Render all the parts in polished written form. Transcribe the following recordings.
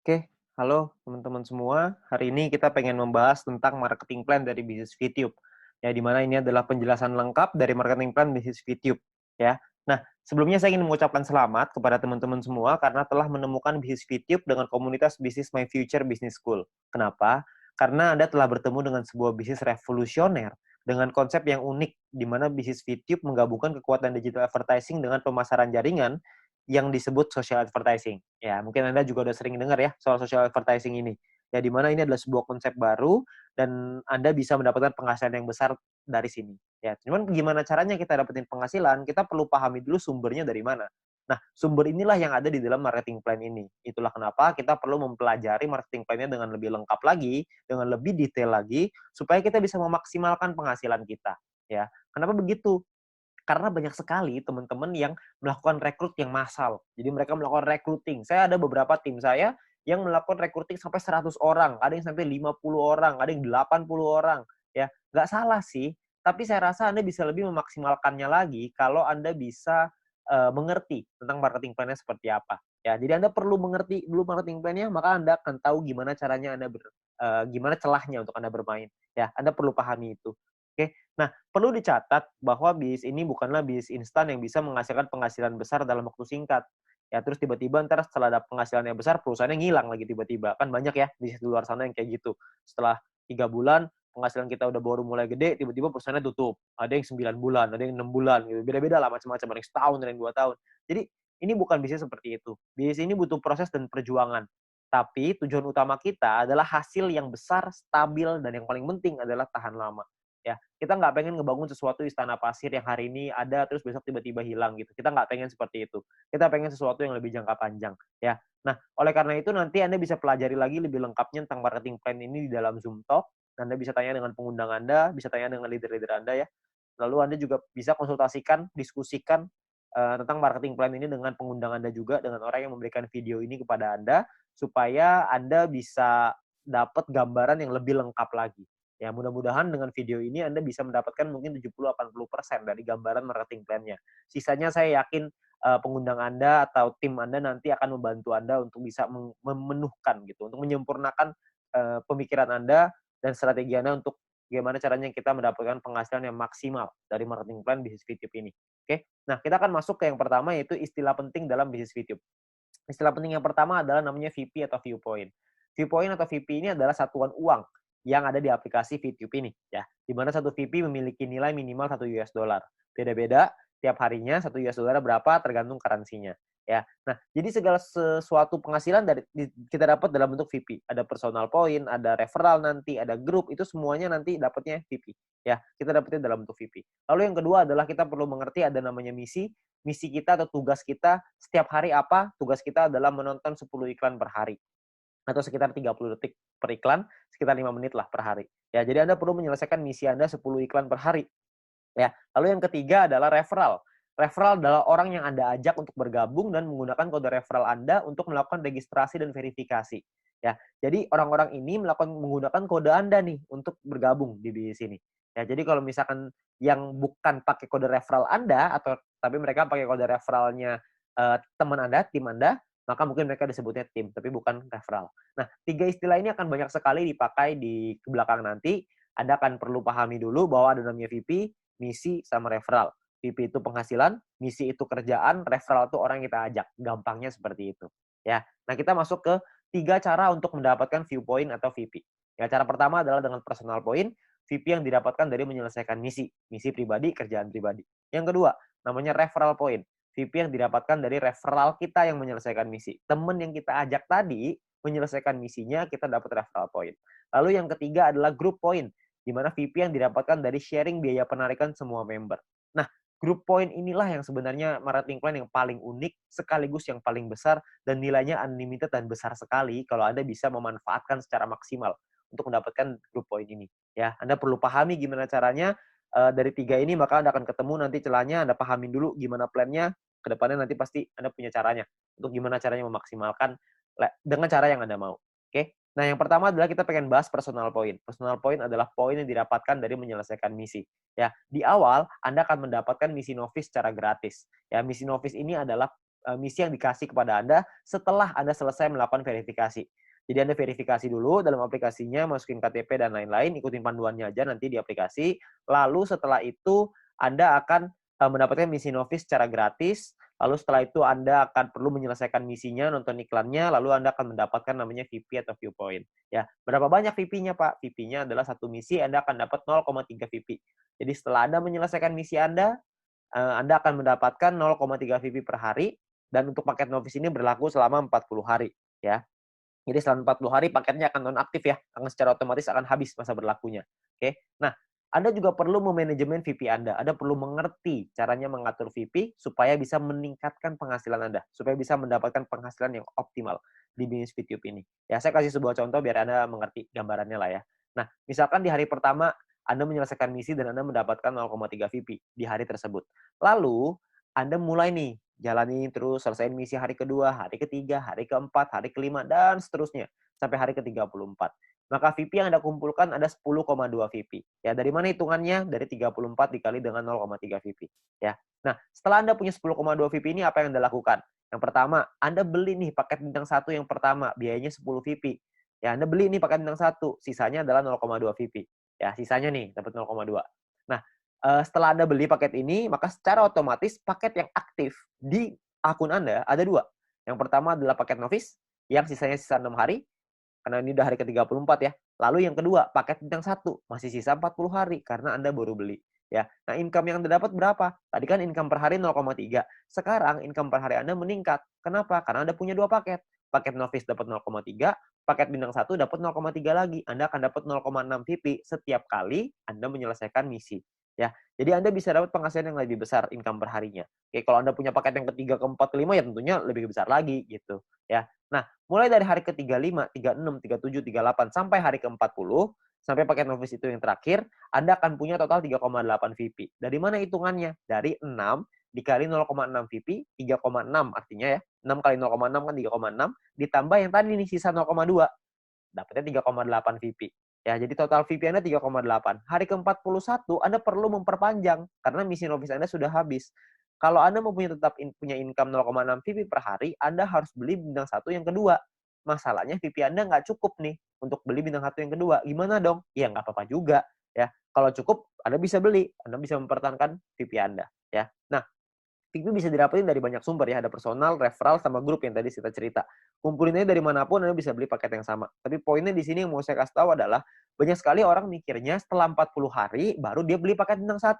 Oke, halo teman-teman semua. Hari ini kita pengen membahas tentang marketing plan dari bisnis VTube. Ya, di mana ini adalah penjelasan lengkap dari marketing plan bisnis VTube. Ya. Nah, sebelumnya saya ingin mengucapkan selamat kepada teman-teman semua karena telah menemukan bisnis VTube dengan komunitas bisnis My Future Business School. Kenapa? Karena Anda telah bertemu dengan sebuah bisnis revolusioner dengan konsep yang unik, di mana bisnis VTube menggabungkan kekuatan digital advertising dengan pemasaran jaringan yang disebut social advertising. Ya, mungkin Anda juga udah sering dengar ya soal social advertising ini. Ya, di mana ini adalah sebuah konsep baru dan Anda bisa mendapatkan penghasilan yang besar dari sini. Ya, cuman gimana caranya kita dapetin penghasilan? Kita perlu pahami dulu sumbernya dari mana. Nah, sumber inilah yang ada di dalam marketing plan ini. Itulah kenapa kita perlu mempelajari marketing plan-nya dengan lebih lengkap lagi, dengan lebih detail lagi, supaya kita bisa memaksimalkan penghasilan kita. Ya, kenapa begitu? Karena banyak sekali teman-teman yang melakukan rekrut yang massal. Jadi mereka melakukan recruiting. Saya ada beberapa tim saya yang melakukan recruiting sampai 100 orang, ada yang sampai 50 orang, ada yang 80 orang. Ya, nggak salah sih, tapi saya rasa Anda bisa lebih memaksimalkannya lagi kalau Anda bisa mengerti tentang marketing plan-nya seperti apa. Ya, jadi Anda perlu mengerti dulu marketing plan-nya, maka Anda akan tahu gimana caranya gimana celahnya untuk Anda bermain. Ya, Anda perlu pahami itu. Oke. Nah, perlu dicatat bahwa bisnis ini bukanlah bisnis instan yang bisa menghasilkan penghasilan besar dalam waktu singkat. Ya, terus tiba-tiba ntar setelah ada penghasilan yang besar, perusahaannya ngilang lagi tiba-tiba. Kan banyak ya bisnis di luar sana yang kayak gitu. Setelah 3 bulan, penghasilan kita udah baru mulai gede, tiba-tiba perusahaannya tutup. Ada yang 9 bulan, ada yang 6 bulan, gitu. Beda-beda lah macam-macam. Ada yang setahun, ada yang 2 tahun. Jadi, ini bukan bisnis seperti itu. Bisnis ini butuh proses dan perjuangan. Tapi tujuan utama kita adalah hasil yang besar, stabil, dan yang paling penting adalah tahan lama. Ya, kita nggak pengen ngebangun sesuatu istana pasir yang hari ini ada terus besok tiba-tiba hilang gitu. Kita nggak pengen seperti itu. Kita pengen sesuatu yang lebih jangka panjang, ya. Nah, oleh karena itu nanti Anda bisa pelajari lagi lebih lengkapnya tentang marketing plan ini di dalam Zoom Talk. Anda bisa tanya dengan pengundang Anda, bisa tanya dengan leader-leader Anda ya. Lalu Anda juga bisa konsultasikan, diskusikan tentang marketing plan ini dengan pengundang Anda juga, dengan orang yang memberikan video ini kepada Anda, supaya Anda bisa dapat gambaran yang lebih lengkap lagi. Ya, mudah-mudahan dengan video ini Anda bisa mendapatkan mungkin 70-80% dari gambaran marketing plan-nya. Sisanya saya yakin pengundang Anda atau tim Anda nanti akan membantu Anda untuk bisa memenuhkan gitu, untuk menyempurnakan pemikiran Anda dan strategi Anda untuk bagaimana caranya kita mendapatkan penghasilan yang maksimal dari marketing plan bisnis VTube ini. Oke, nah kita akan masuk ke yang pertama yaitu istilah penting dalam bisnis VTube. Istilah penting yang pertama adalah namanya VP atau viewpoint. Viewpoint atau VP ini adalah satuan uang yang ada di aplikasi VTube ini ya. Di mana satu VP memiliki nilai minimal 1 US dollar. Beda-beda tiap harinya 1 US dollar berapa tergantung currency-nya ya. Nah, jadi segala sesuatu penghasilan kita dapat dalam bentuk VP. Ada personal point, ada referral nanti, ada grup, itu semuanya nanti dapatnya VP ya. Kita dapatnya dalam bentuk VP. Lalu yang kedua adalah kita perlu mengerti ada namanya misi. Misi kita atau tugas kita setiap hari apa? Tugas kita adalah menonton 10 iklan per hari atau sekitar 30 detik per iklan, sekitar 5 menit lah per hari. Ya, jadi Anda perlu menyelesaikan misi Anda 10 iklan per hari. Ya, lalu yang ketiga adalah referral. Referral adalah orang yang Anda ajak untuk bergabung dan menggunakan kode referral Anda untuk melakukan registrasi dan verifikasi. Ya, jadi orang-orang ini menggunakan kode Anda nih untuk bergabung di sini. Ya, jadi kalau misalkan yang bukan pakai kode referral Anda atau tapi mereka pakai kode referralnya teman Anda, tim Anda, maka mungkin mereka disebutnya tim, tapi bukan referral. Nah, tiga istilah ini akan banyak sekali dipakai di belakang nanti. Anda akan perlu pahami dulu bahwa ada namanya VP, misi, sama referral. VP itu penghasilan, misi itu kerjaan, referral itu orang yang kita ajak. Gampangnya seperti itu. Ya. Nah, kita masuk ke 3 cara untuk mendapatkan viewpoint atau VP. Ya, cara pertama adalah dengan personal point, VP yang didapatkan dari menyelesaikan misi. Misi pribadi, kerjaan pribadi. Yang kedua, namanya referral point. VP yang didapatkan dari referral kita yang menyelesaikan misi. Temen yang kita ajak tadi menyelesaikan misinya, kita dapat referral point. Lalu yang ketiga adalah group point, di mana VP yang didapatkan dari sharing biaya penarikan semua member. Nah, group point inilah yang sebenarnya marketing plan yang paling unik, sekaligus yang paling besar, dan nilainya unlimited dan besar sekali kalau Anda bisa memanfaatkan secara maksimal untuk mendapatkan group point ini. Ya, Anda perlu pahami gimana caranya dari 3 ini, maka Anda akan ketemu nanti celahnya, Anda pahamin dulu gimana plan-nya, ke depannya nanti pasti Anda punya caranya, untuk gimana caranya memaksimalkan dengan cara yang Anda mau. Oke? Nah, yang pertama adalah kita pengen bahas personal point. Personal point adalah poin yang didapatkan dari menyelesaikan misi. Ya, di awal Anda akan mendapatkan misi novice secara gratis. Ya, misi novice ini adalah misi yang dikasih kepada Anda setelah Anda selesai melakukan verifikasi. Jadi Anda verifikasi dulu dalam aplikasinya, masukin KTP dan lain-lain, ikutin panduannya aja nanti di aplikasi. Lalu setelah itu Anda akan mendapatkan misi Novis secara gratis. Lalu setelah itu Anda akan perlu menyelesaikan misinya, nonton iklannya, lalu Anda akan mendapatkan namanya VP atau viewpoint. Ya, berapa banyak VP-nya, Pak? VP-nya adalah satu misi, Anda akan dapat 0,3 VP. Jadi setelah Anda menyelesaikan misi Anda akan mendapatkan 0,3 VP per hari, dan untuk paket novice ini berlaku selama 40 hari. Ya. Jadi selama 40 hari paketnya akan nonaktif ya, akan secara otomatis akan habis masa berlakunya. Oke. Nah, Anda juga perlu memanajemen VP Anda. Anda perlu mengerti caranya mengatur VP supaya bisa meningkatkan penghasilan Anda, supaya bisa mendapatkan penghasilan yang optimal di bisnis VTube ini. Ya, saya kasih sebuah contoh biar Anda mengerti gambarannya lah ya. Nah, misalkan di hari pertama Anda menyelesaikan misi dan Anda mendapatkan 0,3 VP di hari tersebut. Lalu, Anda mulai nih jalani terus, selesaiin misi hari kedua, hari ketiga, hari keempat, hari kelima, dan seterusnya. Sampai hari ke-34. Maka VP yang Anda kumpulkan ada 10,2 VP. Ya, dari mana hitungannya? Dari 34 dikali dengan 0,3 VP. Ya. Nah, setelah Anda punya 10,2 VP ini, apa yang Anda lakukan? Yang pertama, Anda beli nih paket bintang 1 yang pertama, biayanya 10 VP. Ya, Anda beli nih paket bintang 1, sisanya adalah 0,2 VP. Ya, sisanya nih, dapat 0,2. Nah, setelah Anda beli paket ini, maka secara otomatis paket yang aktif di akun Anda ada 2. Yang pertama adalah paket novice, yang sisanya sisa 6 hari, karena ini udah hari ke-34 ya. Lalu yang kedua, paket bintang 1, masih sisa 40 hari, karena Anda baru beli. Ya. Nah, income yang Anda dapat berapa? Tadi kan income per hari 0,3. Sekarang income per hari Anda meningkat. Kenapa? Karena Anda punya 2 paket. Paket novice dapat 0,3, paket bintang 1 dapat 0,3 lagi. Anda akan dapat 0,6 VP setiap kali Anda menyelesaikan misi. Ya, jadi Anda bisa dapat penghasilan yang lebih besar income per harinya. Oke, kalau Anda punya paket yang ketiga, keempat, kelima ya tentunya lebih besar lagi gitu. Ya, nah mulai dari hari ke-35, 36, 37, 38 sampai hari ke-40 sampai paket novice itu yang terakhir, Anda akan punya total 3,8 VP. Dari mana hitungannya? Dari 6 dikali 0,6 VP, 3,6 artinya ya. 6 kali 0,6 kan 3,6 ditambah yang tadi nih sisa 0,2. Dapatnya 3,8 VP. Ya, jadi total VP Anda 3,8. Hari ke-41 Anda perlu memperpanjang karena misi novice Anda sudah habis. Kalau Anda mau tetap punya income 0,6 VP per hari, Anda harus beli bintang 1 yang kedua. Masalahnya VP Anda nggak cukup nih untuk beli bintang 1 yang kedua. Gimana dong? Ya nggak apa-apa juga. Ya, kalau cukup Anda bisa beli, Anda bisa mempertahankan VP Anda. Ya, nah VP bisa didapetin dari banyak sumber ya, ada personal, referral, sama grup yang tadi kita cerita. Kumpulinnya dari manapun Anda bisa beli paket yang sama. Tapi poinnya di sini yang mau saya kasih tahu adalah banyak sekali orang mikirnya setelah 40 hari baru dia beli paket bintang 1.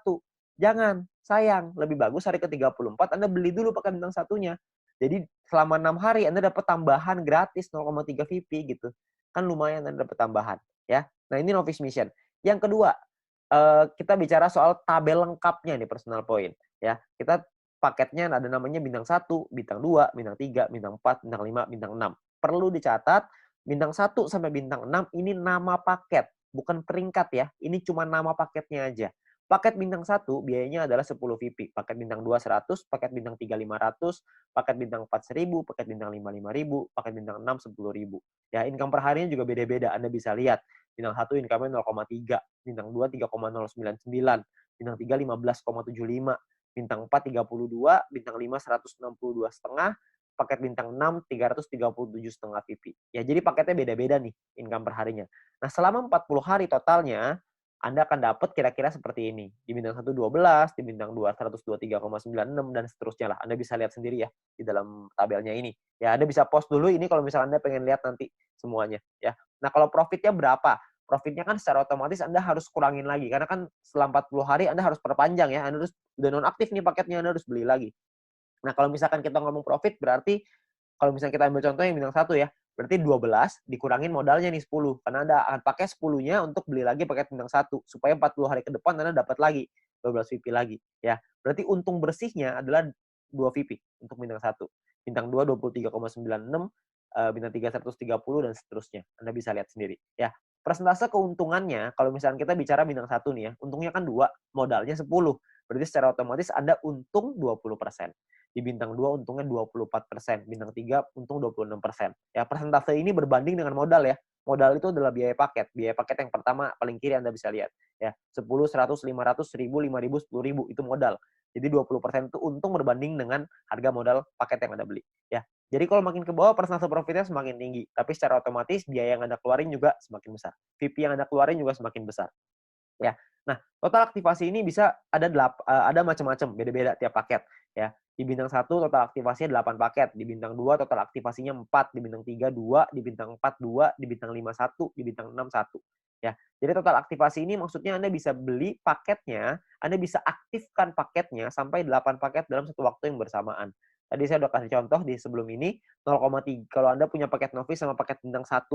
Jangan, sayang. Lebih bagus hari ke-34 Anda beli dulu paket bintang 1-nya. Jadi selama 6 hari Anda dapat tambahan gratis 0,3 VP gitu. Kan lumayan Anda dapat tambahan ya. Nah, ini novice mission. Yang kedua, kita bicara soal tabel lengkapnya nih personal point ya. Kita paketnya ada namanya bintang 1, bintang 2, bintang 3, bintang 4, bintang 5, bintang 6. Perlu dicatat, bintang 1 sampai bintang 6 ini nama paket, bukan peringkat ya. Ini cuma nama paketnya aja. Paket bintang 1 biayanya adalah 10 VP, paket bintang 2 100, paket bintang 3 500, paket bintang 4 1000, paket bintang 5 5000, paket bintang 6 10.000. Ya, income per harinya juga beda-beda. Anda bisa lihat. Bintang 1 income-nya 0,3, bintang 2 3,099, bintang 3 15,75, bintang 4 32, bintang 5 162,5, paket bintang 6 337,5 VP. Ya, jadi paketnya beda-beda nih income per harinya. Nah, selama 40 hari totalnya Anda akan dapat kira-kira seperti ini. Di bintang 1 12, di bintang 2 123,96 dan seterusnya lah. Anda bisa lihat sendiri ya di dalam tabelnya ini. Ya, Anda bisa post dulu ini kalau misalnya Anda pengen lihat nanti semuanya ya. Nah, kalau profitnya berapa? Profitnya kan secara otomatis Anda harus kurangin lagi karena kan setelah 40 hari Anda harus perpanjang ya. Anda harus udah nonaktif nih paketnya, Anda harus beli lagi. Nah, kalau misalkan kita ngomong profit berarti kalau misalnya kita ambil contoh yang bintang 1 ya, berarti 12 dikurangin modalnya nih 10 karena Anda akan pakai 10-nya untuk beli lagi paket bintang 1 supaya 40 hari ke depan Anda dapat lagi 12 VP lagi ya. Berarti untung bersihnya adalah 2 VP untuk bintang 1. Bintang 2 23,96, bintang 3 130 dan seterusnya. Anda bisa lihat sendiri ya. Persentase keuntungannya kalau misalnya kita bicara bintang 1 nih ya, untungnya kan 2, modalnya 10. Berarti secara otomatis Anda untung 20%. Di bintang 2 untungnya 24%, bintang 3 untung 26%. Ya, persentase ini berbanding dengan modal ya. Modal itu adalah biaya paket. Biaya paket yang pertama paling kiri Anda bisa lihat ya. 10, 100, 500, 1000, 5000, 10.000 itu modal. Jadi 20% itu untung berbanding dengan harga modal paket yang Anda beli, ya. Jadi kalau makin ke bawah persentase profitnya semakin tinggi, tapi secara otomatis biaya yang Anda keluarin juga semakin besar. VP yang Anda keluarin juga semakin besar. Ya. Nah, total aktivasi ini bisa ada macam-macam, beda-beda tiap paket, ya. Di bintang 1 total aktivasinya 8 paket, di bintang 2 total aktivasinya 4, di bintang 3 2, di bintang 4 2, di bintang 5 1, di bintang 6 1. Ya. Jadi total aktivasi ini maksudnya Anda bisa beli paketnya, Anda bisa aktifkan paketnya sampai 8 paket dalam satu waktu yang bersamaan. Tadi saya udah kasih contoh di sebelum ini 0,3 kalau Anda punya paket novice sama paket bintang 1,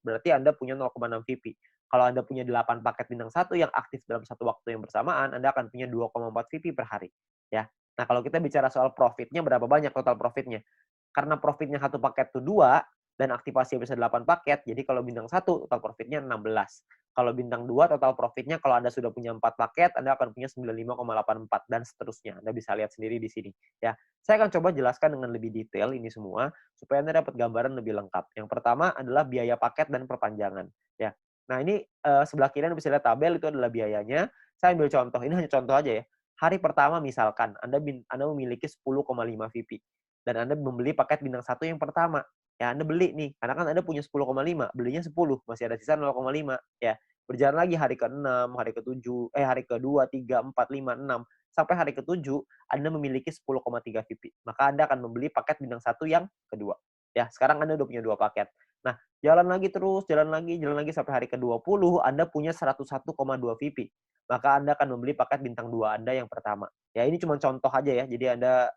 berarti Anda punya 0,6 VP. Kalau Anda punya 8 paket bintang 1 yang aktif dalam satu waktu yang bersamaan, Anda akan punya 2,4 VP per hari. Ya. Nah, kalau kita bicara soal profitnya, berapa banyak total profitnya? Karena profitnya satu paket itu 2, dan aktivasi bisa 8 paket, jadi kalau bintang 1 total profitnya 16. Kalau bintang 2 total profitnya kalau Anda sudah punya 4 paket, Anda akan punya 95,84 dan seterusnya. Anda bisa lihat sendiri di sini. Ya, saya akan coba jelaskan dengan lebih detail ini semua supaya Anda dapat gambaran lebih lengkap. Yang pertama adalah biaya paket dan perpanjangan. Ya, nah ini sebelah kiri Anda bisa lihat tabel itu adalah biayanya. Saya ambil contoh, ini hanya contoh aja ya. Hari pertama misalkan Anda memiliki 10,5 VP dan Anda membeli paket bintang 1 yang pertama. Ya, Anda beli nih, karena kan Anda punya 10,5, belinya 10, masih ada sisa 0,5, ya. Berjalan lagi hari ke-6, hari ke-7, hari ke-2, 3, 4, 5, 6, sampai hari ke-7, Anda memiliki 10,3 VP. Maka Anda akan membeli paket bintang 1 yang kedua. Ya, sekarang Anda udah punya 2 paket. Nah, jalan lagi terus, jalan lagi sampai hari ke-20, Anda punya 101,2 VP. Maka Anda akan membeli paket bintang 2 Anda yang pertama. Ya, ini cuma contoh aja ya, jadi Anda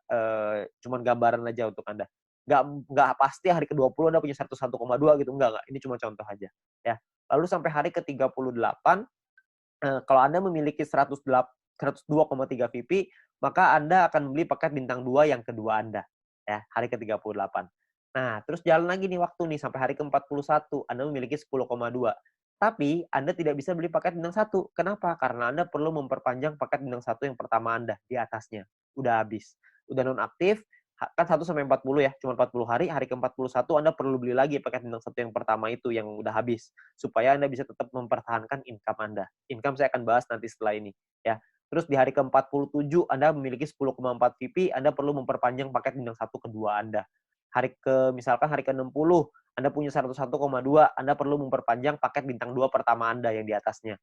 cuma gambaran aja untuk Anda. Nggak pasti hari ke-20 Anda punya 101,2 gitu, enggak. Ini cuma contoh aja, ya. Lalu sampai hari ke-38, kalau Anda memiliki 102,3 VP, maka Anda akan membeli paket bintang 2 yang kedua Anda, ya, hari ke-38. Nah, terus jalan lagi nih waktu nih, sampai hari ke-41, Anda memiliki 10,2. Tapi Anda tidak bisa beli paket bintang 1. Kenapa? Karena Anda perlu memperpanjang paket bintang 1 yang pertama Anda, di atasnya. Udah habis. Udah nonaktif, kan 1 sampai 40 ya, cuma 40 hari, hari ke-41 Anda perlu beli lagi paket bintang 1 yang pertama itu yang udah habis, supaya Anda bisa tetap mempertahankan income Anda. Income saya akan bahas nanti setelah ini, ya. Terus di hari ke-47 Anda memiliki 10,4 VP, Anda perlu memperpanjang paket bintang 1 kedua Anda. Misalkan hari ke-60, Anda punya 101,2, Anda perlu memperpanjang paket bintang 2 pertama Anda yang di atasnya.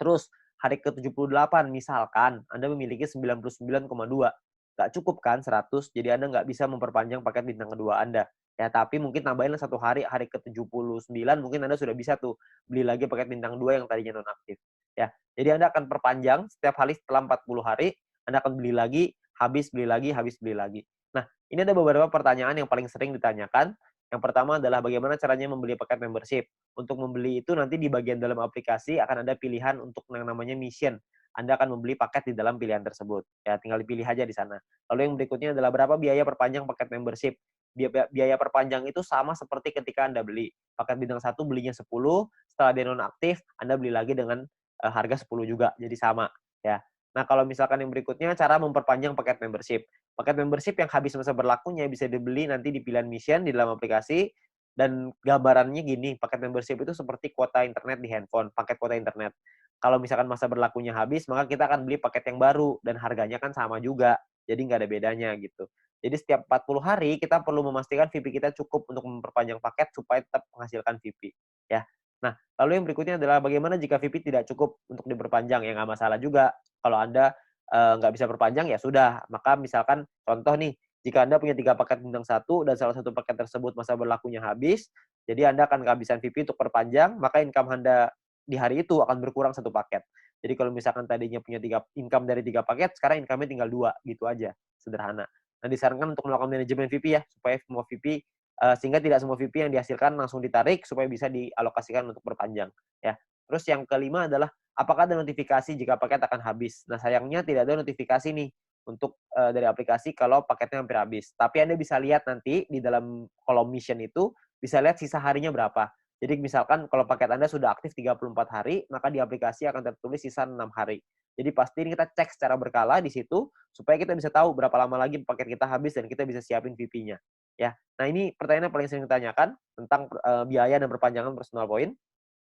Terus hari ke-78 misalkan Anda memiliki 99,2. Nggak cukup kan 100, jadi Anda nggak bisa memperpanjang paket bintang kedua Anda. Ya, tapi mungkin tambahin satu hari ke-79 mungkin Anda sudah bisa tuh beli lagi paket bintang 2 yang tadinya nonaktif. Ya, jadi Anda akan perpanjang setiap hari setelah 40 hari, Anda akan beli lagi, habis beli lagi, habis beli lagi. Nah, ini ada beberapa pertanyaan yang paling sering ditanyakan. Yang pertama adalah bagaimana caranya membeli paket membership. Untuk membeli itu nanti di bagian dalam aplikasi akan ada pilihan untuk yang namanya mission. Anda akan membeli paket di dalam pilihan tersebut. Ya, tinggal dipilih aja di sana. Lalu yang berikutnya adalah berapa biaya perpanjang paket membership. Biaya perpanjang itu sama seperti ketika Anda beli. Paket bintang 1 belinya 10, setelah dia nonaktif, Anda beli lagi dengan harga 10 juga. Jadi sama. Ya. Nah, kalau misalkan yang berikutnya, cara memperpanjang paket membership. Paket membership yang habis masa berlakunya bisa dibeli nanti di pilihan mission di dalam aplikasi. Dan gambarannya gini, paket membership itu seperti kuota internet di handphone, paket kuota internet. Kalau misalkan masa berlakunya habis, maka kita akan beli paket yang baru, dan harganya kan sama juga. Jadi nggak ada bedanya gitu. Jadi setiap 40 hari, kita perlu memastikan VP kita cukup untuk memperpanjang paket supaya tetap menghasilkan VP. Ya. Nah, lalu yang berikutnya adalah bagaimana jika VP tidak cukup untuk diperpanjang? Ya nggak masalah juga. Kalau Anda nggak bisa perpanjang, ya sudah. Maka misalkan contoh nih, jika Anda punya 3 paket bintang 1 dan salah satu paket tersebut masa berlakunya habis, jadi Anda akan kehabisan VP untuk perpanjang, maka income Anda di hari itu akan berkurang 1 paket. Jadi kalau misalkan tadinya punya income dari 3 paket, sekarang income-nya tinggal 2, gitu aja, sederhana. Nah, disarankan untuk melakukan manajemen VP ya, supaya semua VP sehingga tidak semua VP yang dihasilkan langsung ditarik supaya bisa dialokasikan untuk perpanjang, ya. Terus yang kelima adalah apakah ada notifikasi jika paket akan habis. Nah, sayangnya tidak ada notifikasi nih untuk dari aplikasi kalau paketnya hampir habis. Tapi Anda bisa lihat nanti di dalam kolom mission itu, bisa lihat sisa harinya berapa. Jadi misalkan kalau paket Anda sudah aktif 34 hari, maka di aplikasi akan tertulis sisa 6 hari. Jadi pastiin kita cek secara berkala di situ, supaya kita bisa tahu berapa lama lagi paket kita habis dan kita bisa siapin VP-nya. Ya. Nah, ini pertanyaan yang paling sering ditanyakan tentang biaya dan perpanjangan personal point.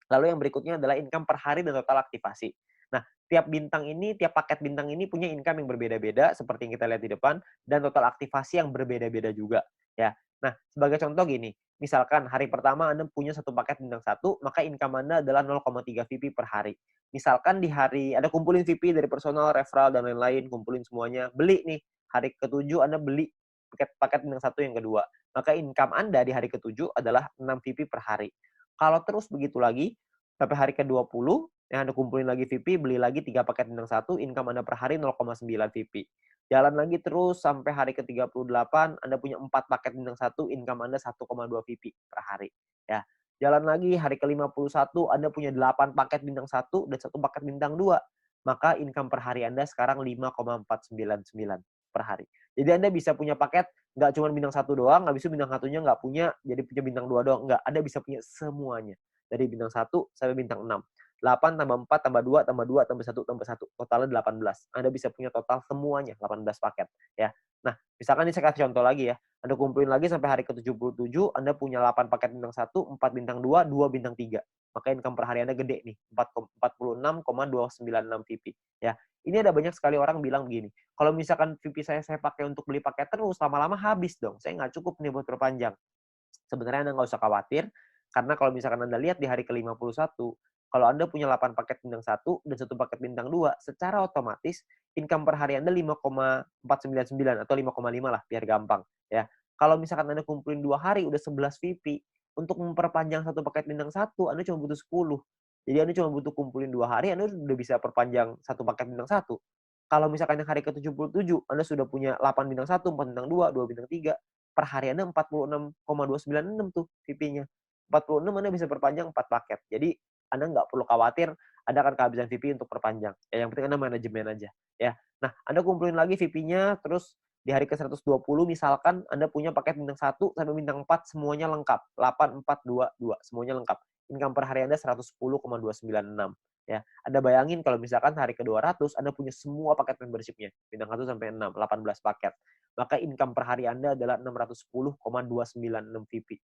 Lalu yang berikutnya adalah income per hari dan total aktivasi. Nah, tiap paket bintang ini punya income yang berbeda-beda seperti yang kita lihat di depan dan total aktivasi yang berbeda-beda juga ya. Nah, sebagai contoh gini, misalkan hari pertama Anda punya satu paket bintang satu, maka income Anda adalah 0,3 VP per hari. Misalkan di hari Anda kumpulin VP dari personal, referral dan lain-lain, kumpulin semuanya, beli nih. Hari ke-7 Anda beli paket bintang satu yang kedua. Maka income Anda di hari ke-7 adalah 6 VP per hari. Kalau terus begitu lagi, sampai hari ke-20, yang Anda kumpulin lagi VP, beli lagi 3 paket bintang satu, income Anda per hari 0,9 VP. Jalan lagi terus sampai hari ke-38, Anda punya 4 paket bintang satu, income Anda 1,2 VP per hari. Ya. Jalan lagi hari ke-51, Anda punya 8 paket bintang satu dan 1 paket bintang 2. Maka income per hari Anda sekarang 5,499 per hari. Jadi Anda bisa punya paket nggak cuma bintang satu doang, habis itu bintang satunya nggak punya, jadi punya bintang 2 doang. Nggak, Anda bisa punya semuanya. Dari bintang 1 sampai bintang 6. 8 tambah 4 tambah 2 tambah 2 tambah 1 tambah 1. Totalnya 18. Anda bisa punya total semuanya 18 paket ya. Nah, misalkan ini saya kasih contoh lagi ya. Anda kumpulin lagi sampai hari ke-77, Anda punya 8 paket bintang 1, 4 bintang 2, 2 bintang 3. Maka income per hari Anda gede nih, 46,296 VP ya. Ini ada banyak sekali orang bilang begini, kalau misalkan VP saya pakai untuk beli paket terus, lama-lama habis dong. Saya nggak cukup nih buat perpanjang. Sebenarnya Anda nggak usah khawatir, karena kalau misalkan Anda lihat di hari ke-51, kalau Anda punya 8 paket bintang 1 dan 1 paket bintang 2, secara otomatis income per hari Anda 5,499 atau 5,5 lah, biar gampang. Ya. Kalau misalkan Anda kumpulin 2 hari, udah 11 VP, untuk memperpanjang 1 paket bintang 1, Anda cuma butuh 10. Jadi Anda cuma butuh kumpulin 2 hari, Anda udah bisa perpanjang 1 paket bintang 1. Kalau misalkan yang hari ke-77, Anda sudah punya 8 bintang 1, 4 bintang 2, 2 bintang 3, per hari Anda 46,296 tuh VP-nya. 46 Anda bisa perpanjang 4 paket. Jadi Anda nggak perlu khawatir Anda akan kehabisan VP untuk perpanjang. Ya, yang penting Anda manajemen aja. Ya. Nah, Anda kumpulin lagi VP-nya, terus di hari ke-120 misalkan Anda punya paket bintang 1 sampai bintang 4 semuanya lengkap. 8, 4, 2, 2. Semuanya lengkap. Income per hari Anda 110,296. Ya, Anda bayangin kalau misalkan hari ke-200 Anda punya semua paket membership-nya. Bintang 1 sampai 6, 18 paket. Maka income per hari Anda adalah 610,296 VP.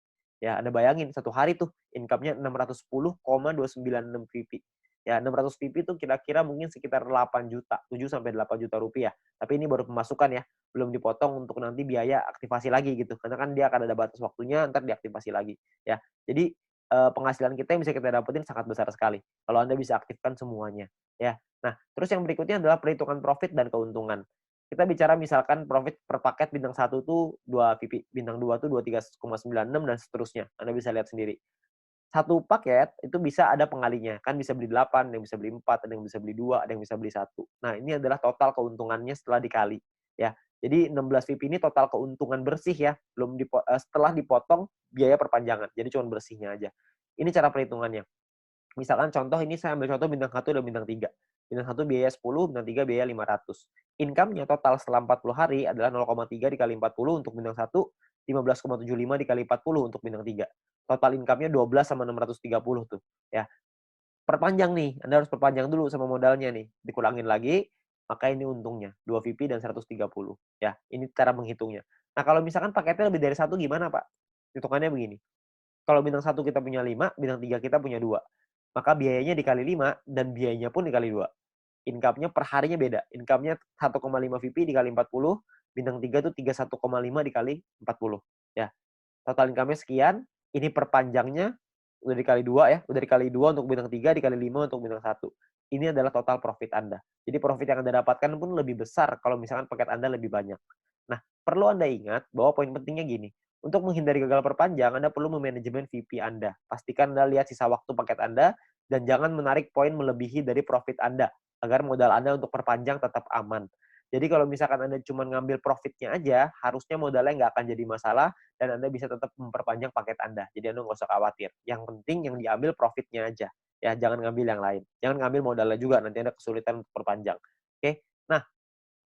Ya, Anda bayangin satu hari tuh income-nya 610,296 VP. Ya, 600 VP itu kira-kira mungkin sekitar 8 juta, 7 sampai 8 juta rupiah. Tapi ini baru pemasukan ya, belum dipotong untuk nanti biaya aktivasi lagi gitu. Karena kan dia akan ada batas waktunya, ntar diaktifasi lagi. Ya, jadi penghasilan kita yang bisa kita dapetin sangat besar sekali kalau Anda bisa aktifkan semuanya. Ya, nah terus yang berikutnya adalah perhitungan profit dan keuntungan. Kita bicara misalkan profit per paket bintang 1 tuh 2 VP, bintang 2 tuh 23,96 dan seterusnya. Anda bisa lihat sendiri. Satu paket itu bisa ada pengalinya, kan bisa beli 8, ada yang bisa beli 4, ada yang bisa beli 2, ada yang bisa beli 1. Nah, ini adalah total keuntungannya setelah dikali, ya. Jadi 16 VIP ini total keuntungan bersih ya, setelah dipotong biaya perpanjangan. Jadi cuma bersihnya aja. Ini cara perhitungannya. Misalkan contoh ini saya ambil contoh bintang 1 dan bintang 3. Bintang 1 biaya 10, bintang 3 biaya 500. Income-nya total setelah 40 hari adalah 0,3 dikali 40 untuk bintang 1, 15,75 dikali 40 untuk bintang 3. Total income-nya 12 sama 630 tuh. Ya. Perpanjang nih, Anda harus perpanjang dulu sama modalnya nih. Dikurangin lagi, maka ini untungnya. 2 VP dan 130. Ya, ini cara menghitungnya. Nah, kalau misalkan paketnya lebih dari 1 gimana, Pak? Hitungannya begini. Kalau bintang 1 kita punya 5, bintang 3 kita punya 2. Maka biayanya dikali 5 dan biayanya pun dikali 2. Income-nya per harinya beda. Income-nya 1,5 VP dikali 40, bintang 3 tuh 31,5 dikali 40. Ya. Total income-nya sekian, ini perpanjangnya udah dikali 2 ya, udah dikali 2 untuk bintang 3, dikali 5 untuk bintang 1. Ini adalah total profit Anda. Jadi profit yang Anda dapatkan pun lebih besar kalau misalkan paket Anda lebih banyak. Nah, perlu Anda ingat bahwa poin pentingnya gini, untuk menghindari gagal perpanjang, Anda perlu memanajemen VP Anda. Pastikan Anda lihat sisa waktu paket Anda, dan jangan menarik poin melebihi dari profit Anda, agar modal Anda untuk perpanjang tetap aman. Jadi kalau misalkan Anda cuma ngambil profitnya aja, harusnya modalnya nggak akan jadi masalah, dan Anda bisa tetap memperpanjang paket Anda. Jadi Anda nggak usah khawatir. Yang penting yang diambil profitnya aja. Ya, jangan ngambil yang lain. Jangan ngambil modalnya juga, nanti Anda kesulitan untuk perpanjang. Oke? Nah,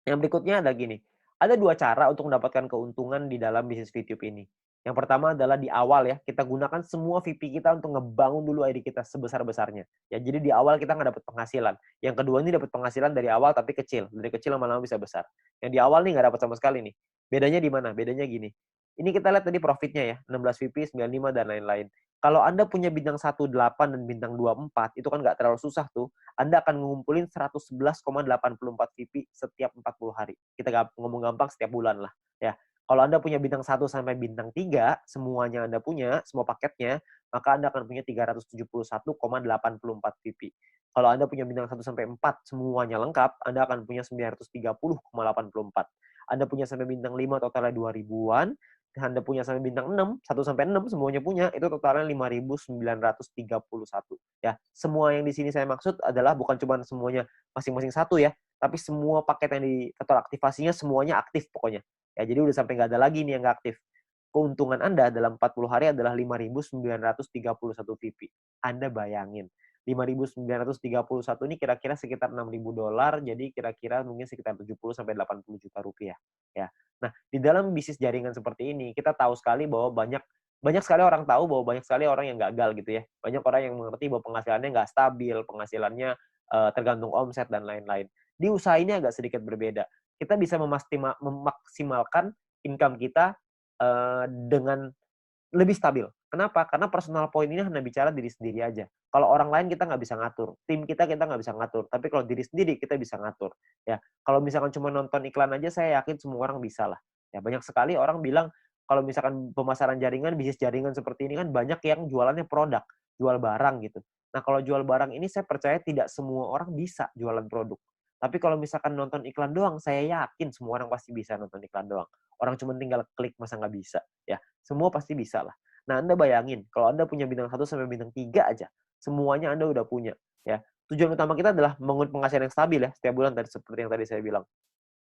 yang berikutnya ada gini. Ada 2 cara untuk mendapatkan keuntungan di dalam bisnis VTube ini. Yang pertama adalah di awal ya, kita gunakan semua VP kita untuk ngebangun dulu ID kita sebesar-besarnya. Ya, jadi di awal kita nggak dapat penghasilan. Yang kedua ini dapat penghasilan dari awal tapi kecil. Dari kecil lama-lama bisa besar. Yang di awal nih nggak dapat sama sekali nih. Bedanya di mana? Bedanya gini. Ini kita lihat tadi profitnya ya, 16 VP, 95 dan lain-lain. Kalau Anda punya bintang 18 dan bintang 24, itu kan nggak terlalu susah tuh. Anda akan ngumpulin 111,84 VP setiap 40 hari. Kita ngomong gampang setiap bulan lah. Ya. Kalau Anda punya bintang 1 sampai bintang 3, semuanya Anda punya, semua paketnya, maka Anda akan punya 371,84 VP. Kalau Anda punya bintang 1 sampai 4, semuanya lengkap, Anda akan punya 930,84. Anda punya sampai bintang 5, totalnya 2000-an. Anda punya sampai bintang 6, 1 sampai 6 semuanya punya, itu totalnya 5.931. Ya, semua yang di sini saya maksud adalah bukan cuma semuanya masing-masing satu ya, tapi semua paket yang di total aktivasinya semuanya aktif pokoknya. Ya, jadi udah sampai nggak ada lagi nih yang nggak aktif. Keuntungan Anda dalam 40 hari adalah 5.931 VP. Anda bayangin, 5.931 ini kira-kira sekitar $6.000, jadi kira-kira mungkin sekitar 70 sampai 80 juta rupiah. Ya. Nah, di dalam bisnis jaringan seperti ini, kita tahu sekali bahwa banyak sekali orang tahu bahwa banyak sekali orang yang gagal gitu ya. Banyak orang yang mengerti bahwa penghasilannya nggak stabil, penghasilannya tergantung omset dan lain-lain. Di usaha ini agak sedikit berbeda. Kita bisa memaksimalkan income kita dengan lebih stabil. Kenapa? Karena personal point ini hanya bicara diri sendiri aja. Kalau orang lain kita nggak bisa ngatur, tim kita nggak bisa ngatur. Tapi kalau diri sendiri kita bisa ngatur. Ya, kalau misalkan cuma nonton iklan aja, saya yakin semua orang bisa lah. Ya, banyak sekali orang bilang kalau misalkan pemasaran jaringan, bisnis jaringan seperti ini kan banyak yang jualannya produk, jual barang gitu. Nah, kalau jual barang ini saya percaya tidak semua orang bisa jualan produk. Tapi kalau misalkan nonton iklan doang, saya yakin semua orang pasti bisa nonton iklan doang. Orang cuma tinggal klik, masa nggak bisa? Ya, semua pasti bisa lah. Nah, Anda bayangin, kalau Anda punya bintang 1 sampai bintang 3 aja, semuanya Anda udah punya. Ya. Tujuan utama kita adalah membangun penghasilan yang stabil ya, setiap bulan tadi seperti yang tadi saya bilang.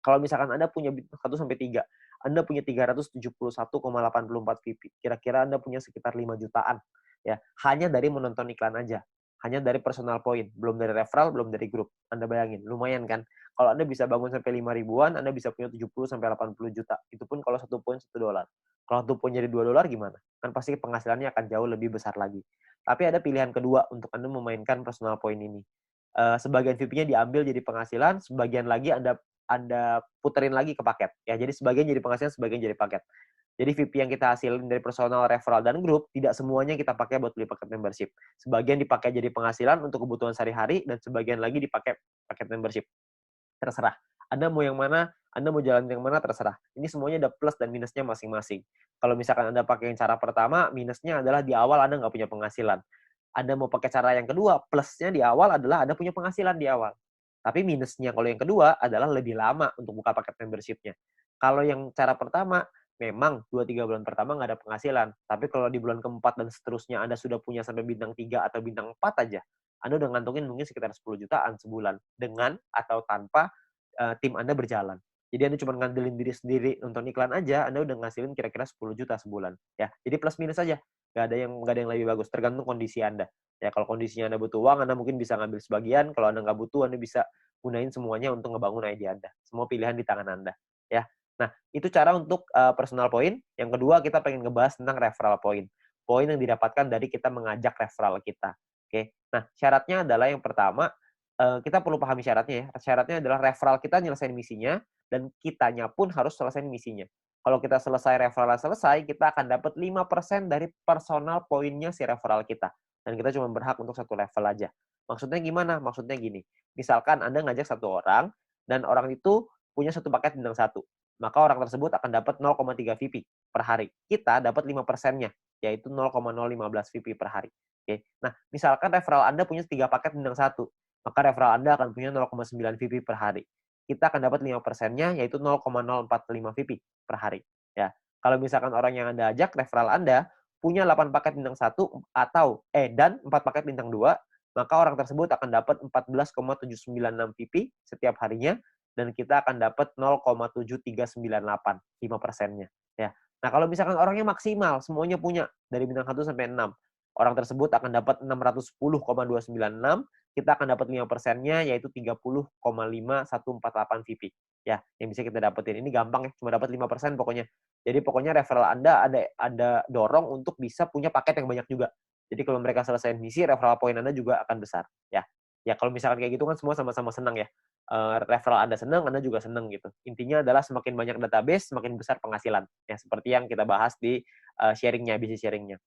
Kalau misalkan Anda punya bintang 1 sampai 3, Anda punya 371,84 VP. Kira-kira Anda punya sekitar 5 jutaan. Ya, hanya dari menonton iklan aja. Hanya dari personal point, belum dari referral, belum dari grup. Anda bayangin, lumayan kan? Kalau Anda bisa bangun sampai 5 ribuan, Anda bisa punya 70 sampai 80 juta. Itu pun kalau 1 poin $1. Kalau 1 poin jadi $2 gimana? Kan pasti penghasilannya akan jauh lebih besar lagi. Tapi ada pilihan kedua untuk Anda memainkan personal point ini. Sebagian VP-nya diambil jadi penghasilan, sebagian lagi Anda puterin lagi ke paket. Ya, jadi sebagian jadi penghasilan, sebagian jadi paket. Jadi VP yang kita hasilin dari personal, referral, dan grup, tidak semuanya kita pakai buat beli paket membership. Sebagian dipakai jadi penghasilan untuk kebutuhan sehari-hari, dan sebagian lagi dipakai paket membership. Terserah. Anda mau yang mana, Anda mau jalan yang mana, terserah. Ini semuanya ada plus dan minusnya masing-masing. Kalau misalkan Anda pakai yang cara pertama, minusnya adalah di awal Anda nggak punya penghasilan. Anda mau pakai cara yang kedua, plusnya di awal adalah Anda punya penghasilan di awal. Tapi minusnya kalau yang kedua adalah lebih lama untuk buka paket membership-nya. Kalau yang cara pertama, memang 2-3 bulan pertama nggak ada penghasilan. Tapi kalau di bulan keempat dan seterusnya Anda sudah punya sampai bintang 3 atau bintang 4 aja, Anda udah ngantongin mungkin sekitar 10 jutaan sebulan. Dengan atau tanpa tim Anda berjalan. Jadi Anda cuma ngandelin diri sendiri nonton iklan aja, Anda udah ngasilin kira-kira 10 juta sebulan. Ya, jadi plus minus aja. Nggak ada yang lebih bagus, tergantung kondisi Anda. Ya, kalau kondisinya Anda butuh uang, Anda mungkin bisa ngambil sebagian. Kalau Anda nggak butuh, Anda bisa gunain semuanya untuk ngebangun ide Anda. Semua pilihan di tangan Anda. Ya, nah itu cara untuk personal point. Yang kedua, kita pengen ngebahas tentang referral point. Poin yang didapatkan dari kita mengajak referral kita. Oke, nah syaratnya adalah yang pertama, kita perlu pahami syaratnya ya. Syaratnya adalah referral kita nyelesain misinya, dan kitanya pun harus selesai misinya. Kalau kita selesai referral selesai, kita akan dapat 5% dari personal poinnya si referral kita. Dan kita cuma berhak untuk satu level aja. Maksudnya gimana? Maksudnya gini. Misalkan Anda ngajak satu orang, dan orang itu punya satu paket bintang 1. Maka orang tersebut akan dapat 0,3 VP per hari. Kita dapat 5%-nya, yaitu 0,015 VP per hari. Oke. Nah, misalkan referral Anda punya 3 paket bintang 1. Maka referral Anda akan punya 0,9 VP per hari. Kita akan dapat 5%-nya, yaitu 0,045 VP per hari. Ya. Kalau misalkan orang yang Anda ajak, referral Anda, punya 8 paket bintang 1 dan 4 paket bintang 2, maka orang tersebut akan dapat 14,796 VP setiap harinya, dan kita akan dapat 0,7398, 5%-nya. Ya. Nah, kalau misalkan orangnya maksimal, semuanya punya, dari bintang 1 sampai 6, orang tersebut akan dapat 610,296, kita akan dapat 5%-nya, yaitu 30,5148 VP. Ya, yang bisa kita dapetin. Ini gampang ya, cuma dapat 5% pokoknya. Jadi pokoknya referral Anda ada dorong untuk bisa punya paket yang banyak juga. Jadi kalau mereka selesai misi, referral point Anda juga akan besar. Ya, ya kalau misalkan kayak gitu kan semua sama-sama senang ya. Referral Anda senang, Anda juga senang gitu. Intinya adalah semakin banyak database, semakin besar penghasilan. Ya, seperti yang kita bahas di sharingnya, bisnis sharingnya.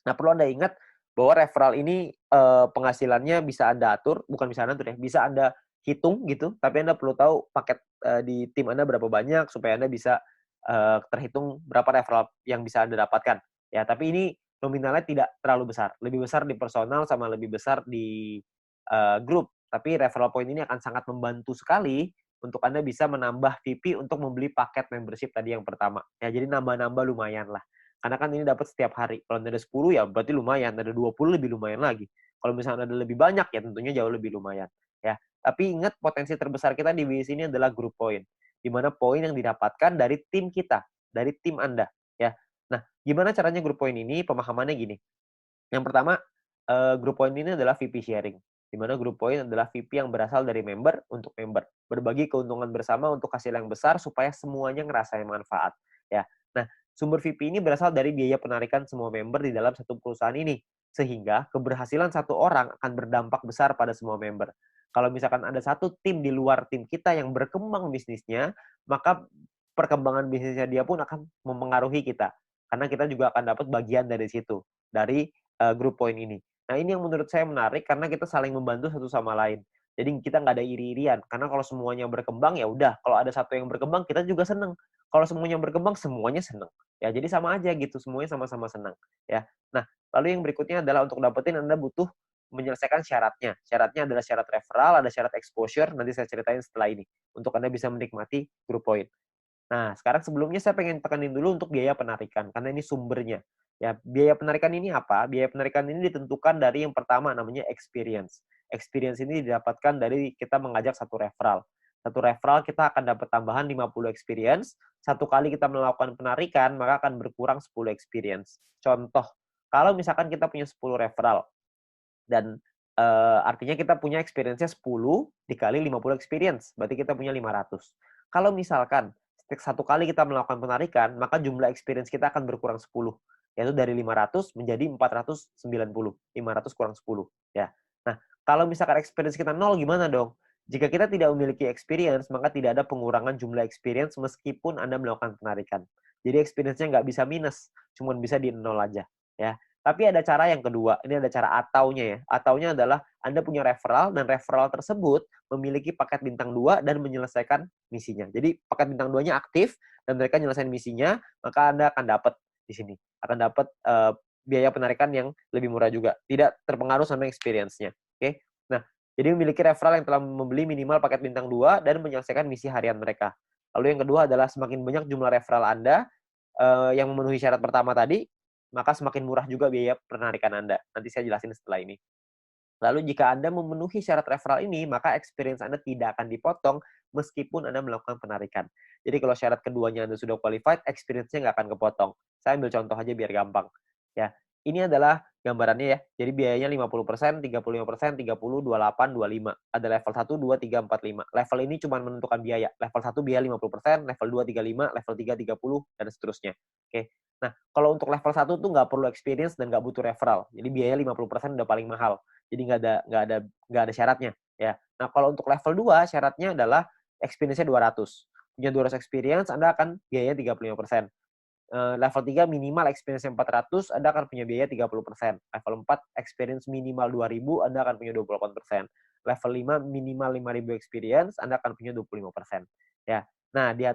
Nah, perlu Anda ingat bahwa referral ini penghasilannya bisa Anda atur, bukan bisa Anda atur ya, bisa Anda hitung gitu, tapi Anda perlu tahu paket di tim Anda berapa banyak supaya Anda bisa terhitung berapa referral yang bisa Anda dapatkan. Ya, tapi ini nominalnya tidak terlalu besar. Lebih besar di personal sama lebih besar di grup. Tapi referral point ini akan sangat membantu sekali untuk Anda bisa menambah VP untuk membeli paket membership tadi yang pertama. Ya, jadi nambah-nambah lumayan lah. Karena kan ini dapat setiap hari. Kalau ada 10 ya berarti lumayan, ada 20 lebih lumayan lagi. Kalau misalnya ada lebih banyak ya tentunya jauh lebih lumayan. Ya, tapi ingat potensi terbesar kita di bisnis ini adalah group point. Di mana poin yang didapatkan dari tim kita, dari tim Anda, ya. Nah, gimana caranya group point ini? Pemahamannya gini. Yang pertama, group point ini adalah VP sharing. Di mana group point adalah VP yang berasal dari member untuk member. Berbagi keuntungan bersama untuk hasil yang besar supaya semuanya ngerasain manfaat. Ya. Nah, sumber VP ini berasal dari biaya penarikan semua member di dalam satu perusahaan ini. Sehingga keberhasilan satu orang akan berdampak besar pada semua member. Kalau misalkan ada satu tim di luar tim kita yang berkembang bisnisnya, maka perkembangan bisnisnya dia pun akan mempengaruhi kita. Karena kita juga akan dapat bagian dari situ. Dari group point ini. Nah, ini yang menurut saya menarik karena kita saling membantu satu sama lain. Jadi kita nggak ada iri-irian. Karena kalau semuanya berkembang, ya udah. Kalau ada satu yang berkembang, kita juga seneng. Kalau semuanya berkembang, semuanya seneng. Ya, jadi sama aja gitu. Semuanya sama-sama senang. Ya. Nah, lalu yang berikutnya adalah untuk dapetin Anda butuh menyelesaikan syaratnya. Syaratnya adalah syarat referral, ada syarat exposure. Nanti saya ceritain setelah ini. Untuk Anda bisa menikmati group point. Nah, sekarang sebelumnya saya pengen tekanin dulu untuk biaya penarikan, karena ini sumbernya. Ya, biaya penarikan ini apa? Biaya penarikan ini ditentukan dari yang pertama namanya experience. Experience ini didapatkan dari kita mengajak satu referral. Satu referral kita akan dapat tambahan 50 experience. Satu kali kita melakukan penarikan, maka akan berkurang 10 experience. Contoh, kalau misalkan kita punya 10 referral, dan artinya kita punya experience-nya 10 dikali 50 experience, berarti kita punya 500. Kalau misalkan satu kali kita melakukan penarikan, maka jumlah experience kita akan berkurang 10, yaitu dari 500 menjadi 490. 500 kurang 10, ya. Nah, kalau misalkan experience kita 0 gimana dong? Jika kita tidak memiliki experience, maka tidak ada pengurangan jumlah experience meskipun Anda melakukan penarikan. Jadi experience-nya nggak bisa minus, cuma bisa di 0 aja, ya. Tapi ada cara yang kedua, ini ada cara ataunya ya. Ataunya adalah Anda punya referral dan referral tersebut memiliki paket bintang 2 dan menyelesaikan misinya. Jadi paket bintang 2-nya aktif dan mereka menyelesaikan misinya, maka Anda akan dapat di sini. Akan dapat biaya penarikan yang lebih murah juga. Tidak terpengaruh sama experience-nya. Oke. Nah, jadi memiliki referral yang telah membeli minimal paket bintang 2 dan menyelesaikan misi harian mereka. Lalu yang kedua adalah semakin banyak jumlah referral Anda yang memenuhi syarat pertama tadi, maka semakin murah juga biaya penarikan Anda. Nanti saya jelasin setelah ini. Lalu jika Anda memenuhi syarat referral ini, maka experience Anda tidak akan dipotong meskipun Anda melakukan penarikan. Jadi kalau syarat keduanya Anda sudah qualified, experience-nya nggak akan kepotong. Saya ambil contoh aja biar gampang. Ya, ini adalah gambarannya ya. Jadi biayanya 50%, 35%, 30, 28, 25. Ada level 1, 2, 3, 4, 5. Level ini cuma menentukan biaya. Level 1 biaya 50%, level 2 35, level 3 30, dan seterusnya. Oke. Nah, kalau untuk level 1 tuh nggak perlu experience dan nggak butuh referral. Jadi biaya 50% udah paling mahal. Jadi nggak ada syaratnya. Ya. Nah, kalau untuk level 2 syaratnya adalah experience-nya 200. Punya 200 experience, Anda akan biaya 35%. Level 3 minimal experience 400, Anda akan punya biaya 30%. Level 4 experience minimal 2000, Anda akan punya 28%. Level 5 minimal 5000 experience, Anda akan punya 25%. Ya. Nah, di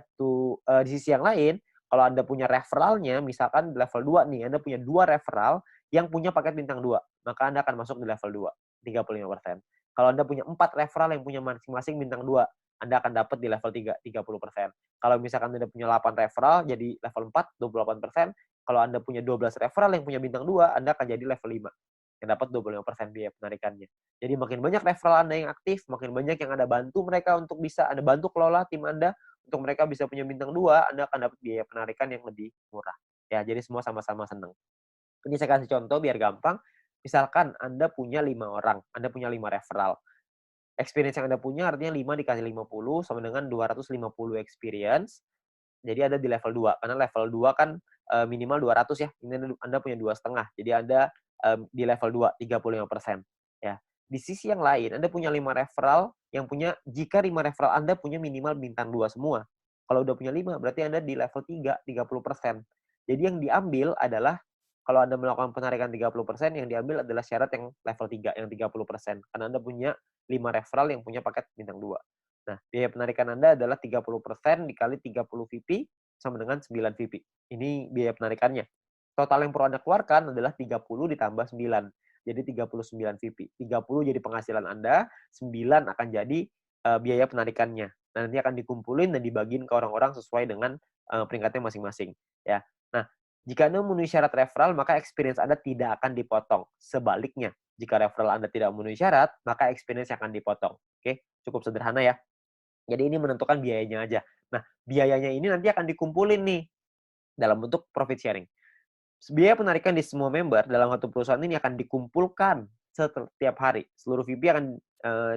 sisi yang lain, kalau Anda punya referralnya, misalkan di level 2 nih, Anda punya 2 referral yang punya paket bintang 2, maka Anda akan masuk di level 2, 35%. Kalau Anda punya 4 referral yang punya masing-masing bintang 2, Anda akan dapat di level 3, 30%. Kalau misalkan Anda punya 8 referral, jadi level 4, 28%. Kalau Anda punya 12 referral yang punya bintang 2, Anda akan jadi level 5, yang dapat 25% biaya penarikannya. Jadi makin banyak referral Anda yang aktif, makin banyak yang Anda bantu mereka untuk bisa Anda bantu kelola tim Anda, untuk mereka bisa punya bintang 2, Anda akan dapat biaya penarikan yang lebih murah. Ya, jadi semua sama-sama senang. Ini saya kasih contoh biar gampang. Misalkan Anda punya 5 orang, Anda punya 5 referral. Experience yang Anda punya artinya 5 dikali 50 sama dengan 250 experience. Jadi ada di level 2. Karena level 2 kan minimal 200 ya. Ini Anda punya 2,5. Jadi Anda di level 2, 35%. Ya. Di sisi yang lain, Anda punya 5 referral jika 5 referral Anda punya minimal bintang 2 semua. Kalau udah punya 5, berarti Anda di level 3, 30%. Jadi yang diambil adalah kalau Anda melakukan penarikan 30%, yang diambil adalah syarat yang level 3, yang 30%. Karena Anda punya 5 referral yang punya paket bintang 2. Nah, biaya penarikan Anda adalah 30% dikali 30 VP sama dengan 9 VP. Ini biaya penarikannya. Total yang perlu Anda keluarkan adalah 30 ditambah 9. Jadi 39 VP. 30 jadi penghasilan Anda, 9 akan jadi biaya penarikannya. Nah, nanti akan dikumpulin dan dibagiin ke orang-orang sesuai dengan peringkatnya masing-masing. Ya. Nah, jika Anda memenuhi syarat referral, maka experience Anda tidak akan dipotong. Sebaliknya, jika referral Anda tidak memenuhi syarat, maka experience akan dipotong. Oke, cukup sederhana ya. Jadi ini menentukan biayanya aja. Nah, biayanya ini nanti akan dikumpulin nih dalam bentuk profit sharing. Biaya penarikan di semua member dalam satu perusahaan ini akan dikumpulkan setiap hari. Seluruh VP akan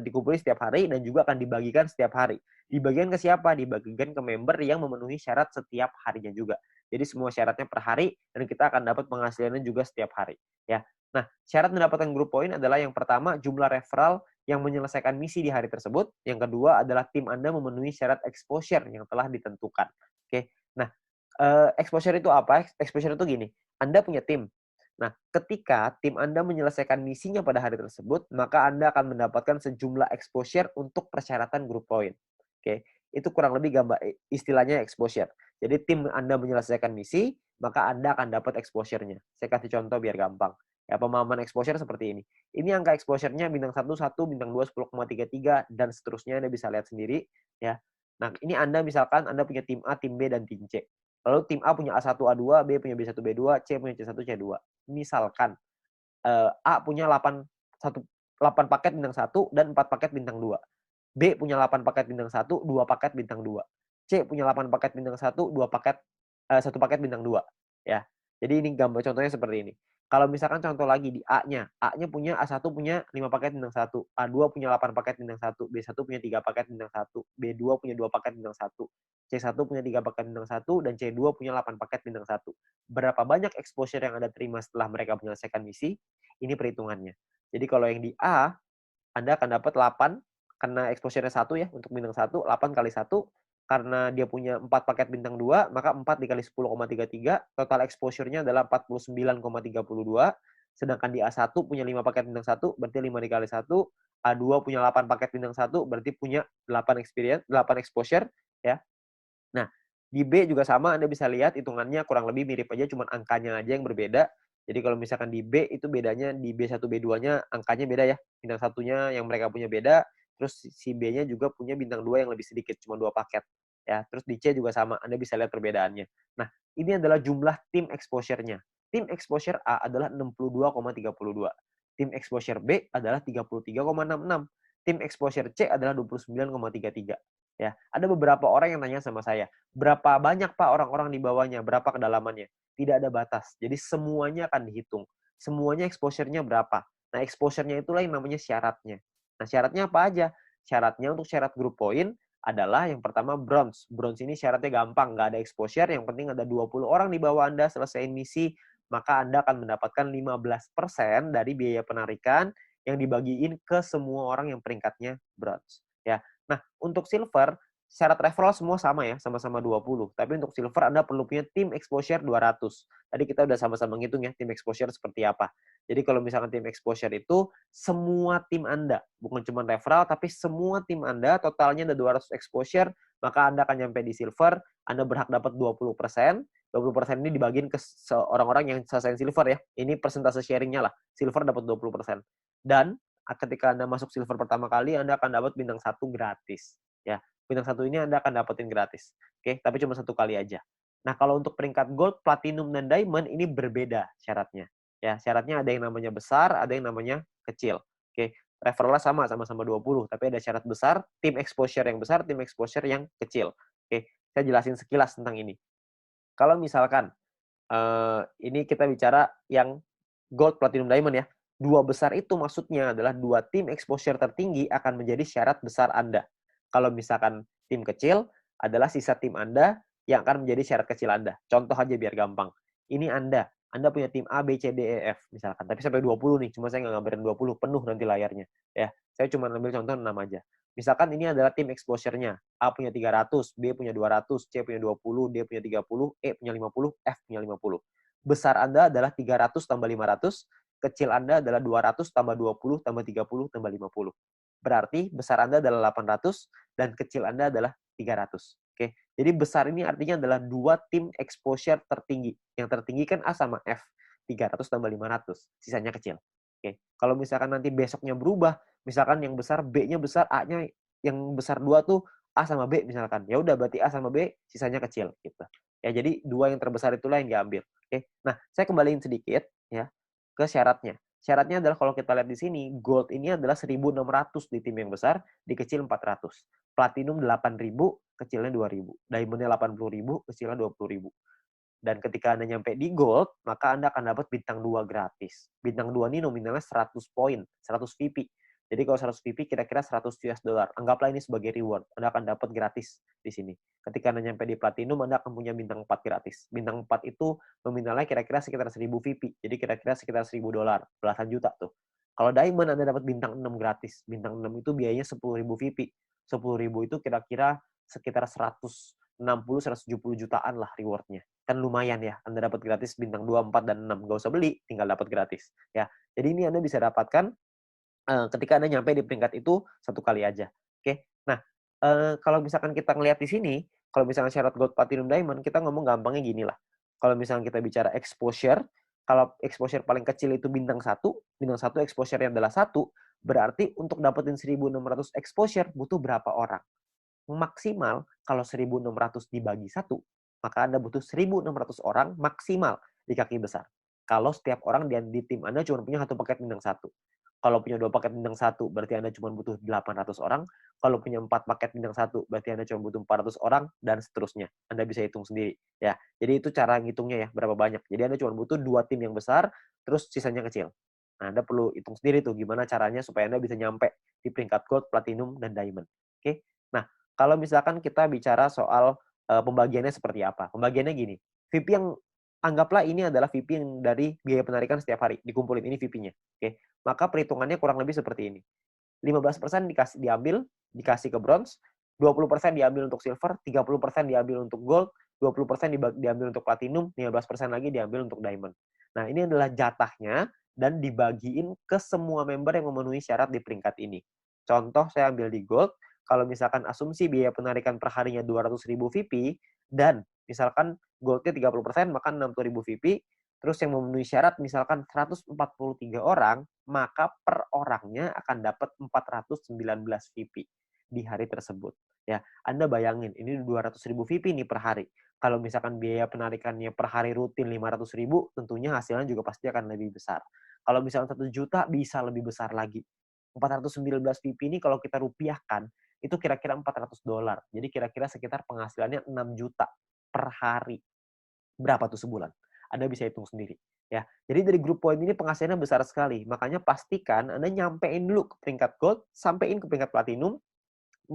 dikumpulkan setiap hari dan juga akan dibagikan setiap hari. Dibagikan ke siapa? Dibagikan ke member yang memenuhi syarat setiap harinya juga. Jadi semua syaratnya per hari dan kita akan dapat penghasilannya juga setiap hari. Ya. Nah, syarat mendapatkan group point adalah yang pertama jumlah referral yang menyelesaikan misi di hari tersebut. Yang kedua adalah tim Anda memenuhi syarat exposure yang telah ditentukan. Oke. Nah, exposure itu apa? Exposure itu gini. Anda punya tim. Nah, ketika tim Anda menyelesaikan misinya pada hari tersebut, maka Anda akan mendapatkan sejumlah exposure untuk persyaratan group point. Oke, itu kurang lebih gambar istilahnya exposure. Jadi tim Anda menyelesaikan misi, maka Anda akan dapat exposure-nya. Saya kasih contoh biar gampang. Ya, pemahaman exposure seperti ini. Ini angka exposure-nya bintang 1, 1, bintang 2, 10,33, dan seterusnya Anda bisa lihat sendiri. Ya. Nah, ini Anda misalkan Anda punya tim A, tim B, dan tim C. Lalu tim A punya A1, A2, B punya B1, B2, C punya C1, C2. Misalkan A punya 8 paket bintang 1 dan 4 paket bintang 2. B punya 8 paket bintang 1, 2 paket bintang 2. C punya 8 paket bintang 1, 2 paket 1 paket bintang 2. Ya. Jadi ini gambar contohnya seperti ini. Kalau misalkan contoh lagi di A-nya, A-nya punya A1 punya 5 paket bintang 1, A2 punya 8 paket bintang 1, B1 punya 3 paket bintang 1, B2 punya 2 paket bintang 1, C1 punya 3 paket bintang 1, dan C2 punya 8 paket bintang 1. Berapa banyak exposure yang Anda terima setelah mereka menyelesaikan misi? Ini perhitungannya. Jadi kalau yang di A, Anda akan dapat 8, karena exposure-nya 1 ya, untuk bintang 1, 8 kali 1, karena dia punya 4 paket bintang 2, maka 4 dikali 10,33, total exposure-nya adalah 49,32, sedangkan di A1 punya 5 paket bintang 1, berarti 5 dikali 1, A2 punya 8 paket bintang 1, berarti punya 8 exposure, ya. Nah, di B juga sama, Anda bisa lihat hitungannya kurang lebih mirip aja, cuma angkanya aja yang berbeda. Jadi kalau misalkan di B itu bedanya di B1, B2-nya angkanya beda ya. Bintang satunya yang mereka punya beda, terus si B-nya juga punya bintang 2 yang lebih sedikit, cuma 2 paket. Ya, terus di C juga sama, Anda bisa lihat perbedaannya. Nah, ini adalah jumlah tim exposure-nya. Tim exposure A adalah 62,32. Tim exposure B adalah 33,66. Tim exposure C adalah 29,33. Ya, ada beberapa orang yang tanya sama saya, berapa banyak Pak orang-orang di bawahnya, berapa kedalamannya? Tidak ada batas. Jadi semuanya akan dihitung. Semuanya exposure-nya berapa. Nah, exposure-nya itulah yang namanya syaratnya. Nah, syaratnya apa aja? Syaratnya untuk syarat group point adalah yang pertama bronze. Bronze ini syaratnya gampang, nggak ada exposure, yang penting ada 20 orang di bawah Anda selesaiin misi, maka Anda akan mendapatkan 15% dari biaya penarikan yang dibagiin ke semua orang yang peringkatnya bronze. Ya. Nah, untuk silver, syarat referral semua sama ya, sama-sama 20. Tapi untuk silver Anda perlu punya tim exposure 200. Tadi kita udah sama-sama ngitung ya, tim exposure seperti apa. Jadi kalau misalkan tim exposure itu semua tim Anda, bukan cuma referral, tapi semua tim Anda totalnya ada 200 exposure, maka Anda akan nyampe di silver, Anda berhak dapat 20%. 20% ini dibagiin ke orang-orang yang selesai silver ya. Ini persentase sharingnya lah. Silver dapat 20%. Dan ketika Anda masuk silver pertama kali, Anda akan dapat bintang 1 gratis. Ya, bintang 1 ini Anda akan dapetin gratis. Oke, tapi cuma 1 kali aja. Nah, kalau untuk peringkat gold, platinum, dan diamond ini berbeda syaratnya. Ya, syaratnya ada yang namanya besar, ada yang namanya kecil. Oke, referralnya sama-sama 20, tapi ada syarat besar, tim exposure yang besar, tim exposure yang kecil. Oke, saya jelasin sekilas tentang ini. Kalau misalkan ini kita bicara yang gold, platinum, diamond ya. 2 besar itu maksudnya adalah 2 tim exposure tertinggi akan menjadi syarat besar Anda. Kalau misalkan tim kecil adalah sisa tim Anda yang akan menjadi syarat kecil Anda. Contoh aja biar gampang. Ini Anda punya tim A, B, C, D, E, F misalkan. Tapi sampai 20 nih, cuma saya nggak gambarin 20, penuh nanti layarnya. Ya, saya cuma ambil contoh 6 aja. Misalkan ini adalah tim exposure-nya. A punya 300, B punya 200, C punya 20, D punya 30, E punya 50, F punya 50. besar Anda adalah 300 tambah 500, kecil Anda adalah 200 tambah 20 tambah 30 tambah 50. Berarti besar Anda adalah 800 dan kecil Anda adalah 300. Oke. Jadi besar ini artinya adalah dua tim exposure tertinggi. Yang tertinggi kan A sama F. 300 tambah 500. Sisanya kecil. Oke. Kalau misalkan nanti besoknya berubah, misalkan yang besar B-nya besar, A-nya yang besar 2 tuh A sama B misalkan. Ya udah berarti A sama B sisanya kecil gitu. Ya jadi dua yang terbesar itulah yang diambil. Oke. Nah, saya kembaliin sedikit ya ke syaratnya. Syaratnya adalah kalau kita lihat di sini, gold ini adalah 1.600 di tim yang besar, di kecil 400. Platinum 8.000, kecilnya 2.000. Diamondnya 80.000, kecilnya 20.000. Dan ketika Anda nyampe di gold, maka Anda akan dapat bintang 2 gratis. Bintang 2 ini nominalnya 100 poin, 100 VP. Jadi kalau 100 VP kira-kira 100 US dollar. Anggaplah ini sebagai reward. Anda akan dapat gratis di sini. Ketika Anda nyampe di platinum, Anda akan punya bintang 4 gratis. Bintang 4 itu nominalnya kira-kira sekitar 1.000 VP. Jadi kira-kira sekitar 1.000 dolar, belasan juta tuh. Kalau diamond Anda dapat bintang 6 gratis. Bintang 6 itu biayanya 10.000 VP. 10.000 itu kira-kira sekitar 160-170 jutaan lah rewardnya. Kan lumayan ya, Anda dapat gratis bintang 2, 4, dan 6. Nggak usah beli, tinggal dapat gratis. Ya, jadi ini Anda bisa dapatkan ketika Anda nyampe di peringkat itu satu kali aja. Oke. Nah, kalau misalkan kita ngelihat di sini, kalau misalkan syarat gold, platinum, diamond, kita ngomong gampangnya gini lah. Kalau misalkan kita bicara exposure, kalau exposure paling kecil itu bintang 1 exposure-nya adalah 1, berarti untuk dapetin 1.600 exposure butuh berapa orang? Maksimal kalau 1.600 dibagi 1, maka Anda butuh 1.600 orang maksimal di kaki besar. Kalau setiap orang di tim Anda cuma punya satu paket bintang 1. Kalau punya 2 paket bintang 1, berarti Anda cuma butuh 800 orang. Kalau punya 4 paket bintang 1, berarti Anda cuma butuh 400 orang, dan seterusnya. Anda bisa hitung sendiri. Ya, jadi itu cara ngitungnya ya, berapa banyak. Jadi Anda cuma butuh 2 tim yang besar, terus sisanya kecil. Nah, Anda perlu hitung sendiri tuh gimana caranya supaya Anda bisa nyampe di peringkat gold, platinum, dan diamond. Oke? Nah, kalau misalkan kita bicara soal pembagiannya seperti apa. Pembagiannya gini, VP yang anggaplah ini adalah VP yang dari biaya penarikan setiap hari, dikumpulin ini VP-nya. Oke. Maka perhitungannya kurang lebih seperti ini. 15% dikasih ke bronze, 20% diambil untuk silver, 30% diambil untuk gold, 20% diambil untuk platinum, 15% lagi diambil untuk diamond. Nah, ini adalah jatahnya dan dibagiin ke semua member yang memenuhi syarat di peringkat ini. Contoh saya ambil di gold, kalau misalkan asumsi biaya penarikan per harinya 200.000 VP dan misalkan goldnya 30%, maka 60.000 VP. Terus yang memenuhi syarat misalkan 143 orang, maka per orangnya akan dapat 419 VP di hari tersebut. Ya, Anda bayangin, ini 200.000 VP nih per hari. Kalau misalkan biaya penarikannya per hari rutin 500.000, tentunya hasilnya juga pasti akan lebih besar. Kalau misalkan 1 juta, bisa lebih besar lagi. 419 VP ini kalau kita rupiahkan, itu kira-kira 400 dolar. Jadi kira-kira sekitar penghasilannya 6 juta per hari. Berapa tuh sebulan? Anda bisa hitung sendiri. Ya, jadi dari grup poin ini penghasilannya besar sekali. Makanya pastikan Anda nyampein dulu ke peringkat gold, sampein ke peringkat platinum,